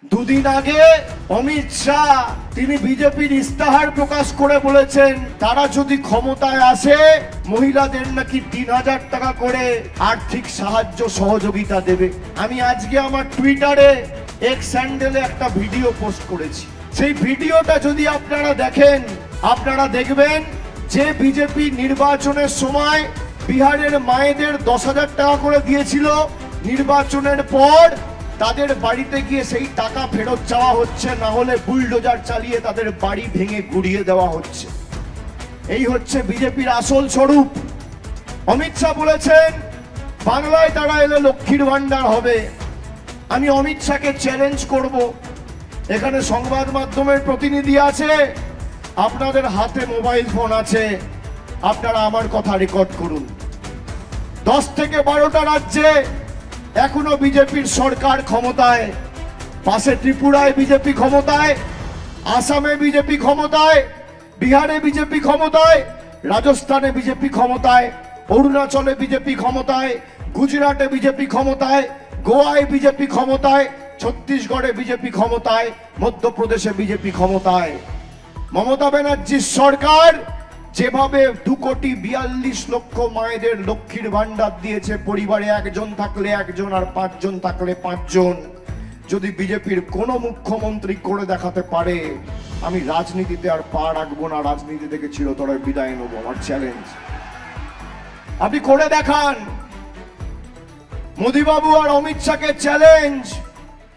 দুদিন আগে অমিত শাহ তিনি বিজেপির ইস্তাহার প্রকাশ করে বলেছেন তারা যদি ক্ষমতায় আসে মহিলাদের নাকি ৩,০০০ টাকা করে আর্থিক সাহায্য সহযোগিতা দেবে। আমি আজকে আমার টুইটারে এক্স হ্যান্ডেলে একটা ভিডিও পোস্ট করেছি। সেই ভিডিওটা যদি আপনারা দেখেন আপনারা দেখবেন যে বিজেপি নির্বাচনের সময় বিহারের মায়েদের ১০,০০০ টাকা করে দিয়েছিল, নির্বাচনের পর তাদের বাড়িতে গিয়ে সেই টাকা ফেরত চাওয়া হচ্ছে, না হলে বুলডোজার চালিয়ে তাদের বাড়ি ভেঙে গুড়িয়ে দেওয়া হচ্ছে। এই হচ্ছে বিজেপির আসল স্বরূপ। অমিত শাহ বলেছেন বাংলায় তারা এলে লক্ষ্মীর ভান্ডার হবে। আমি অমিত শাহকে চ্যালেঞ্জ করব, এখানে সংবাদ মাধ্যমের প্রতিনিধি আছে, আপনাদের হাতে মোবাইল ফোন আছে, আপনারা আমার কথা রেকর্ড করুন। 10 থেকে 12টা রাজ্যে এখনো বিজেপির সরকার ক্ষমতায়, পাশে ত্রিপুরায় বিজেপি ক্ষমতায়, আসামে বিজেপি ক্ষমতায়, বিহারে বিজেপি ক্ষমতায়, রাজস্থানে বিজেপি ক্ষমতায়, অরুণাচলে বিজেপি ক্ষমতায়, গুজরাটে বিজেপি ক্ষমতায়, গোয়ায় বিজেপি ক্ষমতায়, ছত্তিশগড়ে বিজেপি ক্ষমতায়, মধ্যপ্রদেশে বিজেপি ক্ষমতায়। মমতা ব্যানার্জির সরকার যেভাবে 2,42,00,000 মায়েদের লক্ষ্মীর ভান্ডার দিয়েছে, পরিবারে একজন থাকলে একজন আর 5 জন থাকলে 5 জন, যদি বিজেপির কোনো মুখ্যমন্ত্রী করে দেখাতে পারে আমি রাজনীতিতে আর পা রাখবো না, রাজনীতি থেকে চিরতরে বিদায় নেবো। আমার চ্যালেঞ্জ, আপনি করে দেখান। মোদিবাবু আর অমিত শাহকে চ্যালেঞ্জ।